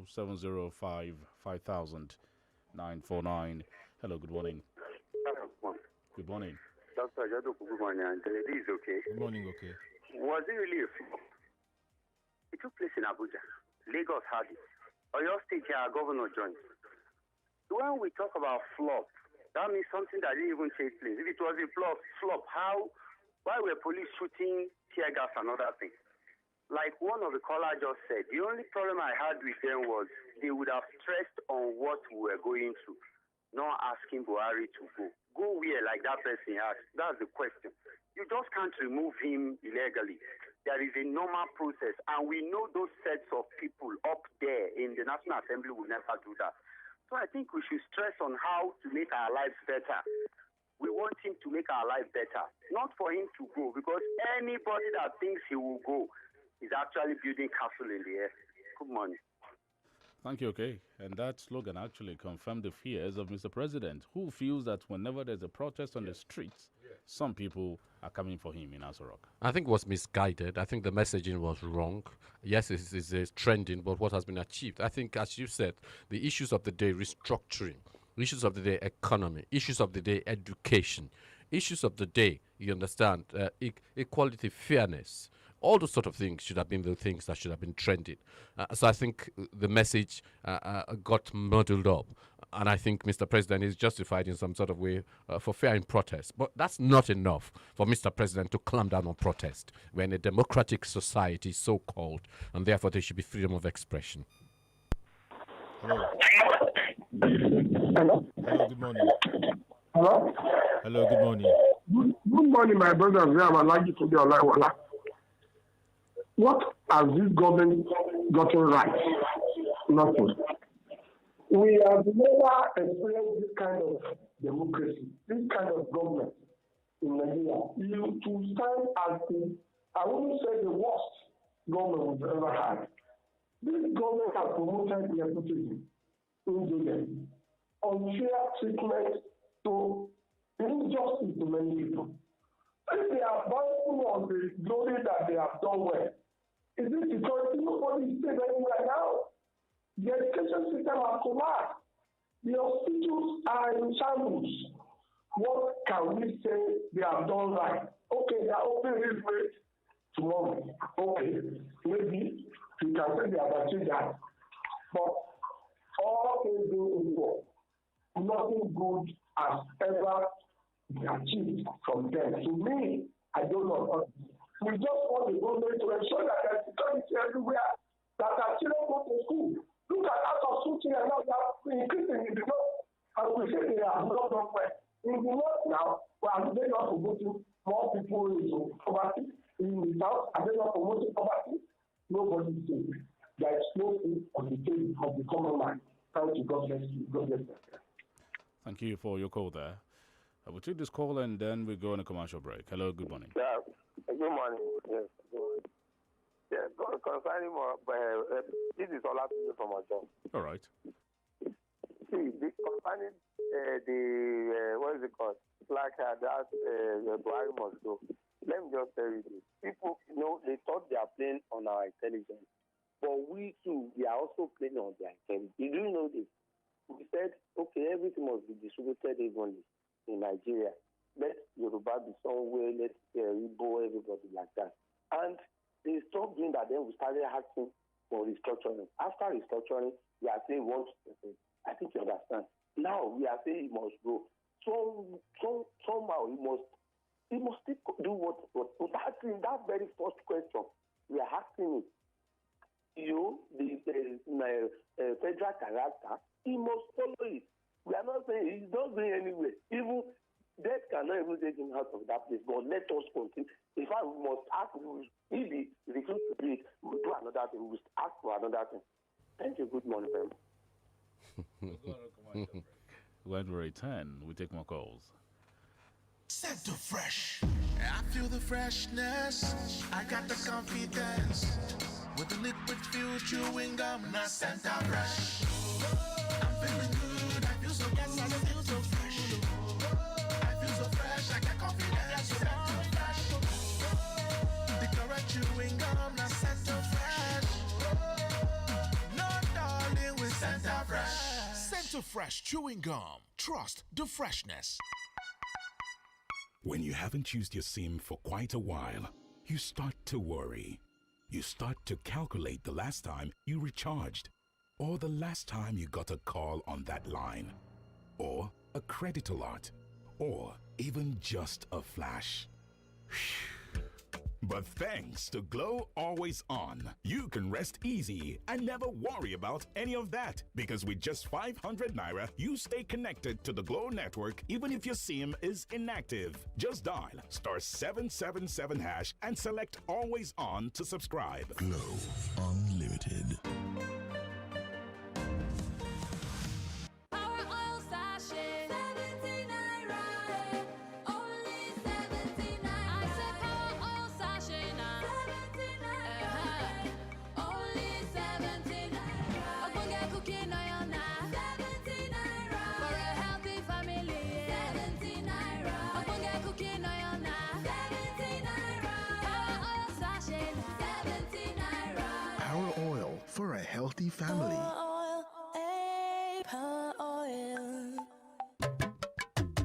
0705 5000 949. Hello, good morning. Good morning. Dr. Jadu, good morning. And this is okay. Good morning, okay. Was it really a flop? It took place in Abuja. Lagos had it. Oyo State, our governor joined. When we talk about flop, that means something that didn't even take place. If it was a flop, why were police shooting tear gas and other things? like one of the callers just said, the only problem I had with them was they would have stressed on what we were going through, not asking Buhari to go. Go where, like that person asked? That's the question. You just can't remove him illegally. There is a normal process, and we know those sets of people up there in the National Assembly will never do that. So I think we should stress on how to make our lives better. We want him to make our life better, not for him to go, because anybody that thinks he will go is actually building castle in the air. Good morning. Thank you, okay. And that slogan actually confirmed the fears of Mr. President, who feels that whenever there's a protest on the streets, some people are coming for him in Asorok. I think it was misguided. I think the messaging was wrong. Yes, it's trending, but what has been achieved? I think, as you said, the issues of the day, restructuring, issues of the day, economy, issues of the day, education, issues of the day, you understand, equality, fairness, all those sort of things should have been the things that should have been trending. So I think the message got muddled up. And I think Mr. President is justified in some sort of way for fair in protest. But that's not enough for Mr. President to clamp down on protest. We're in a democratic society, so-called, and therefore there should be freedom of expression. Hello. Hello. Hello, good morning. Hello. Hello, good morning. Good morning, my brothers. I'm Alhaji Tunde Olaiwola. What has this government gotten right? Nothing. We have never experienced this kind of democracy, this kind of government in Nigeria. You to stand as the, I wouldn't say the worst government we've ever had. This government has promoted nepotism, injustice, unfair treatment to injustice to many people. If they are boasting on the glory that they have done well, is it because nobody is saying anywhere now? The education system has collapsed. The hospitals are in shambles. What can we say they have done right? Okay, they are opening this way tomorrow. Okay, maybe you can say they have achieved that. But all they do is work. Nothing good has ever been achieved from them. To me, I don't know. We just want the government to ensure that there is security everywhere, that our children go to school. Look at out of school children now, they are increasing in the north, and we say they are not done well. In the north now, we are they not promoting more people into poverty. In the south, are they not promoting poverty? Nobody is safe. There is no food on the table of the common man. Thank you. God bless you. God bless you. Thank you for your call there. I will take this call and then we go on a commercial break. Hello, good morning. Yeah, good morning. Yes, good morning. Yeah, concerning more, this is OLUTAYO from our job. All right. See, concerning what is it called? Like that, Buhari must go. Let me just tell you this. People, they thought they are playing on our intelligence. But we too, we are also playing on their intelligence. Did you know this? We said, okay, everything must be distributed evenly in Nigeria. Let Yoruba be somewhere, let Igbo, everybody like that. And they stopped doing that, then we started asking for restructuring. After restructuring, we are saying I think you understand. Now we are saying he must go. Somehow he must still do what that very first question we are asking him. The federal character, he must follow it. We are not saying he's not going anywhere. Even death cannot even take him out of that place. But let us continue. In fact, we must ask him. If he refuses to do it, we'll do another thing. We'll ask for another thing. Thank you. Good morning, friend. When we return, we take more calls. Center Fresh. I feel the freshness. I got the confidence. With the liquid fuel chewing gum, not Center Fresh. I'm feeling good. I feel so good. Yes, I feel so fresh. I feel so fresh. I got confidence. Center Fresh. The correct chewing gum, not Center Fresh. No, darling, with Center Fresh. Center Fresh chewing gum. Trust the freshness. When you haven't used your SIM for quite a while, you start to worry. You start to calculate the last time you recharged, or the last time you got a call on that line, or a credit alert, or even just a flash. But thanks to Glow Always On, you can rest easy and never worry about any of that. Because with just 500 naira, you stay connected to the Glow network even if your SIM is inactive. Just dial *777# and select Always On to subscribe. Glow Unlimited. Our oil sachet, 70 naira, only 70 naira. I said our oil sachet now, 70 naira, only 70 naira. Ogunge cooking oil now, 70 naira. For a healthy family, 70 naira. Ogunge cooking oil now, 70 naira. Our oil sachet now, 70 naira. Power oil for a healthy family.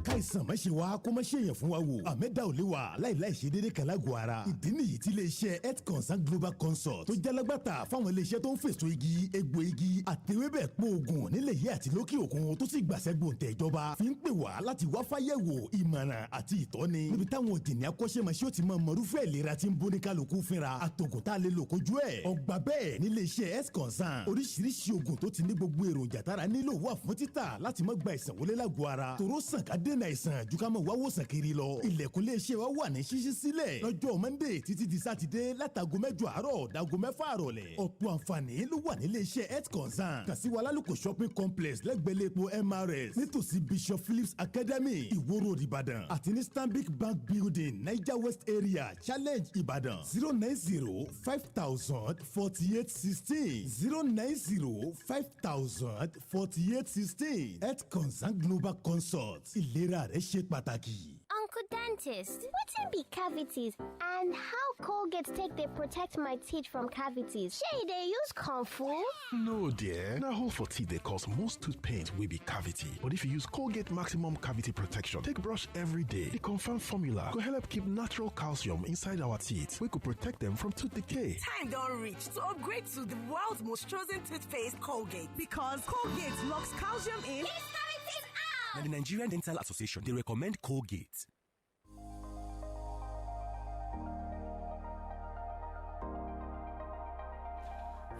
káìsàn má ṣe wá kó má ṣe yẹn fún wa wò àmẹ́dá ò lè wà láìláì ṣe déédéé kan lágọ̀ọ́ ara ìdí nìyí tí iléeṣẹ́ health consult global consult tó jalagbàtà fáwọn iléeṣẹ́ tó ń fèsò igi egbò igi àtẹwébẹ̀ pò oògùn nílẹ̀ yìí àti lókè òkun tó sì gbàṣẹ́ gbòǹtẹ̀ ìjọba fi ń pè wá láti wá fáyẹ̀wò ìmọ̀ràn àti ìtọ́ni níbi táwọn òjìní akọ́ṣẹ́mọṣẹ́ ò ti mọ mọ̀rúfẹ́ ìlera tí ń bóni kálukú fínra àtògùn tá a lè lò kojú ẹ̀ ọgbà bẹ́ẹ̀ níléeṣẹ́ health consult oríṣiríṣi oògùn tó ti ní gbogbo èròjà tára nílò wà fún títà láti má gba ìsàn wọlé lágọ̀ọ́ ara tòró sàn ká dènà àìsàn ju ká mọ̀ wá wòsàn kiri lọ. ilẹ̀kùn iléeṣẹ́ wa wà ní ṣíṣí sílẹ̀ lọ́jọ́ monday títí di sátidé látago 8 àárọ̀ dago 6 àrọ̀lẹ̀. ọ̀pọ̀ àǹfààní ló wà ní iléeṣẹ́ health concern. kàn sí wa lálùkò shopping complex lẹ́gbẹ̀lẹ́ epo mrs nítòsí bishop phillips academy ìwó road ìbàdàn àti ní stanbic bank building niger west area challenge ìbàdàn 09050004816 09050004816 health concern global consult ìlera rẹ ṣe pàtàkì. Uncle Dentist, wetin be cavities and how Colgate take dey protect my teeth from cavities? Shey dey use comfort? No, dear. Na hole for teeth dey cause most tooth pain wey be cavity. But if you use Colgate Maximum Cavity Protection, take brush every day. The confirmed formula go help keep natural calcium inside our teeth wey go protect them from tooth decay. Time don reach to upgrade to the world's most chosen toothpaste, Colgate, because Colgate locks calcium in. Now, the Nigerian Dental Association, they recommend Colgate.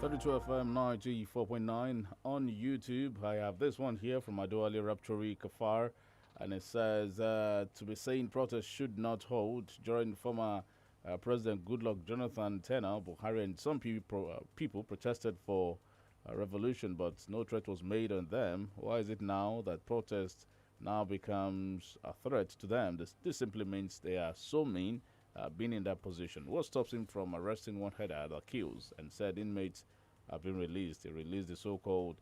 FM 94.9 on YouTube. I have this one here from Adewale Raptori Kafar, and it says to be saying protests should not hold during former President Goodluck Jonathan tenure. Buhari and some people protested for revolution, but no threat was made on them. Why is it now that protest now becomes a threat to them? This simply means they are so mean being in that position. What stops him from arresting one header that kills and said inmates have been released? He released the so-called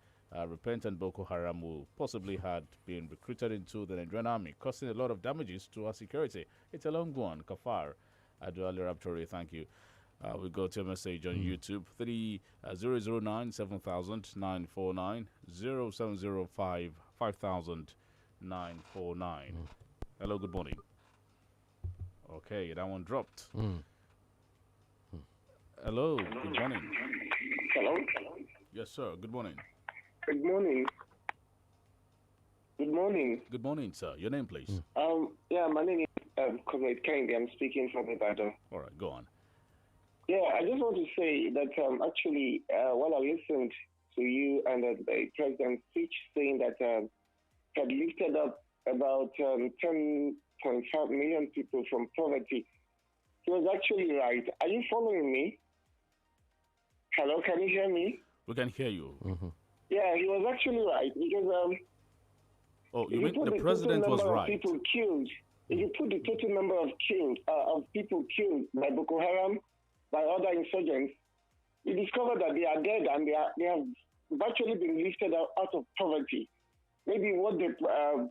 repentant Boko Haram who possibly had been recruited into the Nigerian army, causing a lot of damages to our security. It's a long one. Kafar Adwale Raptori, thank you. We go to a message on YouTube 3009 7949 0705 5949. Hello, good morning. Okay, that one dropped. Hello, good morning. Hello? Yes, sir. Good morning. Good morning. Good morning. Good morning, sir. Your name, please. Yeah, my name is Comrade Kennedy. I'm speaking from Ibadan. All right, go on. Yeah, I just want to say that actually, while I listened to you and the president's speech saying that had lifted up about 10.5 million people from poverty, he was actually right. Are you following me? Hello, can you hear me? We can hear you. Yeah, he was actually right because oh, you mean the president was right? People killed. If you put the total number of people killed by Boko Haram, by other insurgents, you discover that they are dead and they have virtually been lifted out of poverty. Maybe what the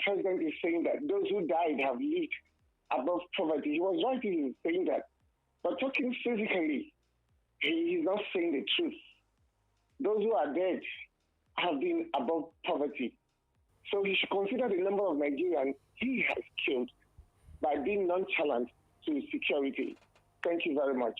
president is saying that those who died have lived above poverty. He was right in saying that. But talking physically, he is not saying the truth. Those who are dead have been above poverty. So he should consider the number of Nigerians he has killed by being nonchalant to security. Thank you very much.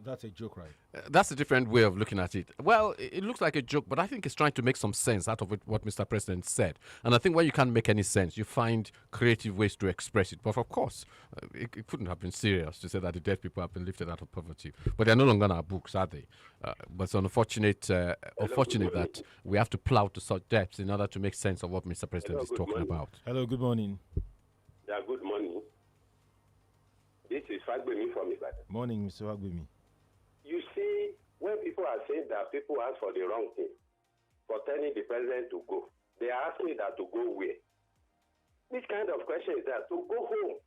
That's a joke, right? That's a different way of looking at it. Well, it looks like a joke, but I think it's trying to make some sense out of what Mr. President said. And I think when you can't make any sense, you find creative ways to express it. But of course, it couldn't have been serious to say that the dead people have been lifted out of poverty. But they're no longer in our books, are they? But it's unfortunate that we have to plow to such depths in order to make sense of what Mr. President is talking about. Hello, good morning. Yeah, good morning. This is Fagbemi from Ibadan. Morning, Mr. Fagbemi. You see, when people are saying that people ask for the wrong thing, for telling the president to go, they are asking that to go where? Which kind of question is that? To go home.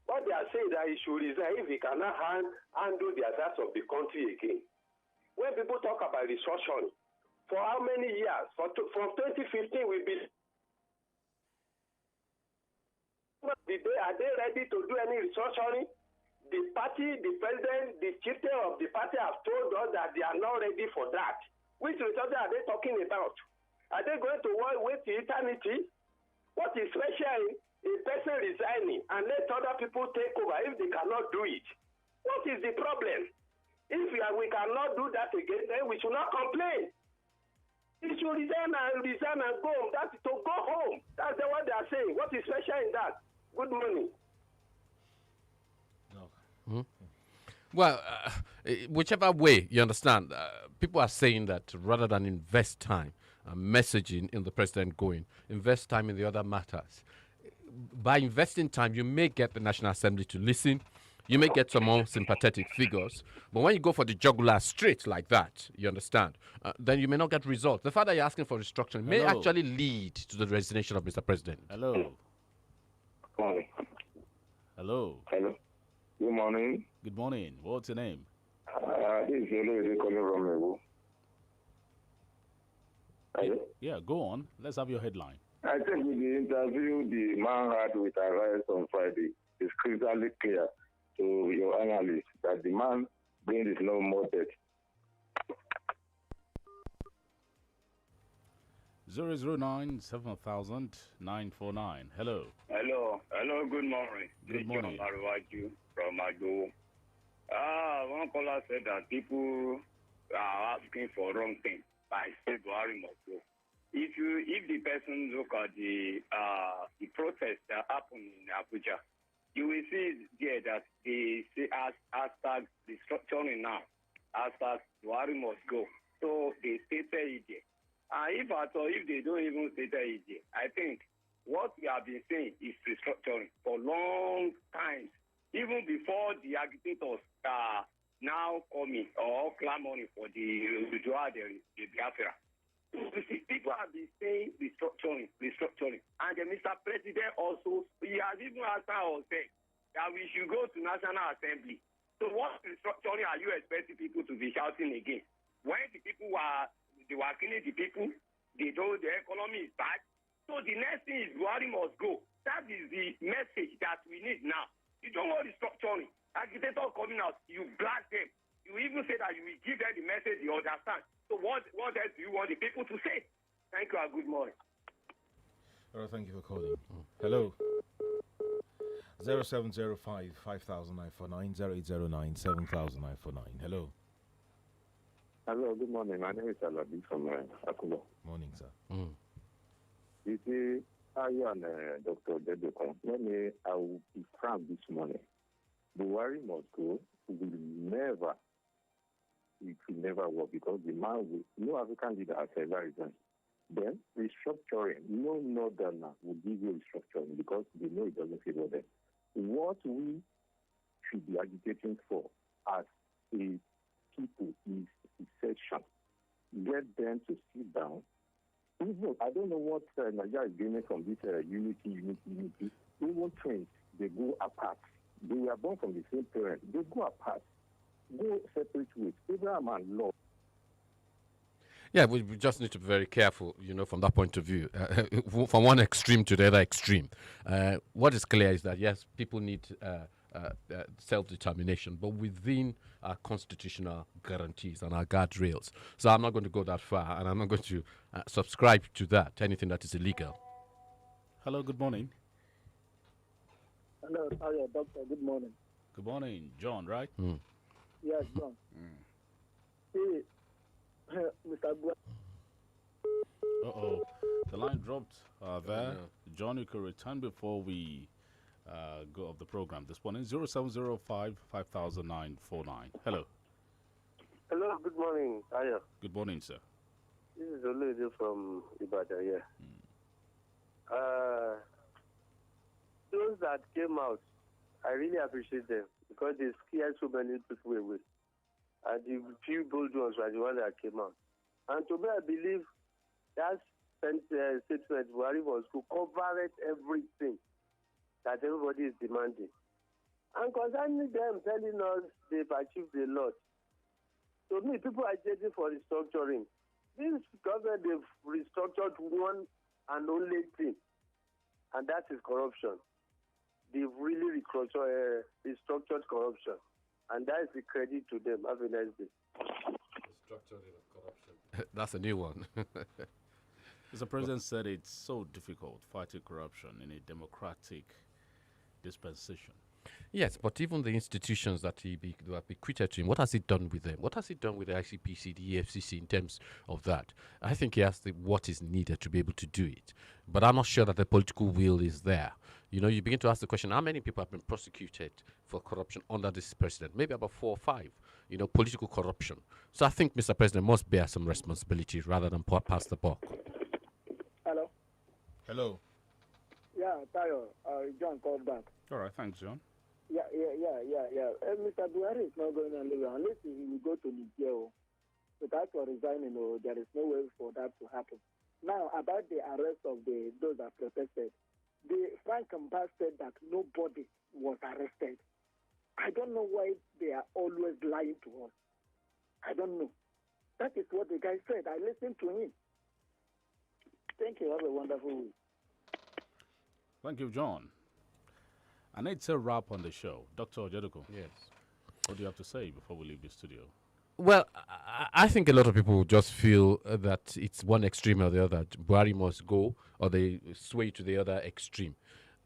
What they are saying that he should resign if he cannot handle the affairs of the country again. When people talk about restructuring, for how many years? From 2015, we've been. Are they ready to do any restructuring? The party, the president, the chieftain of the party have told us that they are not ready for that. Which restructuring are they talking about? Are they going to wait till eternity? What is special in a person resigning and let other people take over if they cannot do it? What is the problem? If we cannot do that again, then we should not complain. He should resign and go home. That's to go home. That's what they are saying. What is special in that? Good morning. Well, whichever way you understand, people are saying that rather than invest time messaging in the president going, invest time in the other matters. By investing time, you may get the National Assembly to listen. You may get some more sympathetic figures. But when you go for the jugular straight like that, you understand, then you may not get results. The fact that you're asking for restructuring may actually lead to the resignation of Mr. President. Hello. Morning. Hello. Hello. Good morning. Good morning. What's your name? This is Olu calling from Mebu. Hello? Yeah, go on. Let's have your headline. I think with the interview the man had with Arise on Friday, it's crystal clear to your analyst that the man brain is no more dead. 009-7000-949. Hello. Hello, good morning. Good morning. Arwaju from Ago. One caller said that people are asking for wrong things. I said Buhari must go. If the person look at the protest that happened in Abuja, you will see there that they say hashtag restructuring now, hashtag Buhari must go. So they stated it there. If they don't even state it, I think what we have been saying is restructuring for long time, even before the agitators are now coming or clamoring for the Biafra. People have been saying restructuring, and the Mr. President also, he has even asked us that we should go to National Assembly. So what restructuring are you expecting people to be shouting again? When the people were killing the people, they know the economy is bad. So the next thing is Buhari must go. That is the message that we need now. You don't want restructuring. Agitators coming out, you blast them. You even say that you will give them the message you understand. So what else do you want the people to say? Thank you and good morning. All right, thank you for calling. Hello. 0705 5949 0809 7949. Hello. Hello, good morning. My name is Alabi from Akubo. Morning, sir. You see, I am Dr. Dedekon. I will be frank this morning. Buhari must go. It will never work because the man will, no African leader has ever resigned. Then restructuring, no northerner will give you restructuring because they know it doesn't favor them. What we should be agitating for as a people is recession. Get them to sit down. Even, I don't know what Nigeria is gaining from this unity. Even twins, they go apart. They were born from the same parents. They go apart. Go separate ways. Abraham and Lot. Yeah, we just need to be very careful, from that point of view, from one extreme to the other extreme. What is clear is that, yes, people need self-determination, but within our constitutional guarantees and our guardrails. So I'm not going to go that far, and I'm not going to subscribe to that, anything that is illegal. Hello, good morning. Hello, doctor, good morning. Good morning, John, right? Yes, no. See, Mr. Uh-oh. The line dropped there. John, you could return before we go off the program this morning. 0705 500949. Hello. Hello, good morning. Hiya. Good morning, sir. This is Oluyede from Ibadan here. Those that came out, I really appreciate them because they scared so many people away. And the few bold ones were the ones that came out. And to me, I believe that statement Buhari was to cover everything that everybody is demanding. And concerning them telling us they've achieved a lot, to me, people are judging for restructuring. This government, they've restructured one and only thing, and that is corruption. They've really restructured corruption, and that is the credit to them. Have a nice day. Corruption. That's a new one. The president said it's so difficult fighting corruption in a democratic dispensation. Yes, but even the institutions that have bequeathed to him, what has he done with them? What has he done with the ICPC, the EFCC in terms of that? I think he has what is needed to be able to do it. But I'm not sure that the political will is there. You know, you begin to ask the question, how many people have been prosecuted for corruption under this president? Maybe about 4 or 5, you know, political corruption. So I think Mr. President must bear some responsibility rather than pass the buck. Hello. Hello. Yeah, Tayo. John called back. All right, thanks, John. Yeah. Mr. Buhari is not going anywhere unless he will go to Nigeria. Without resigning, there is no way for that to happen. Now, about the arrest of those that protested, the Frank Mbas said that nobody was arrested. I don't know why they are always lying to us. I don't know. That is what the guy said. I listened to him. Thank you. Have a wonderful week. Thank you, John. And it's a wrap on the show. Dr. Ojeduko. Yes. What do you have to say before we leave the studio? Well, I think a lot of people just feel that it's one extreme or the other. Buhari must go, or they sway to the other extreme.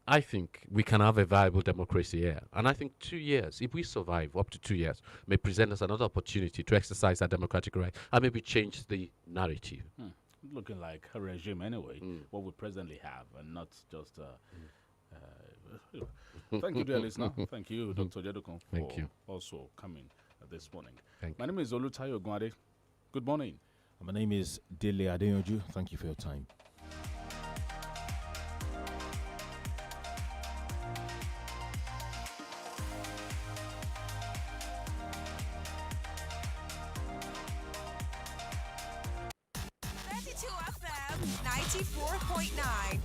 I think we can have a viable democracy here. And I think 2 years, if we survive up to 2 years, may present us another opportunity to exercise our democratic right and maybe change the narrative. Looking like a regime anyway, what we presently have, and not just... Thank you, dear listener. Thank you, Dr. Jedokon, for also coming this morning. My name is OLUTAYO, OGUNADE. Good morning. My name is DELE ADEYANJU. Thank you for your time. FM 94.9.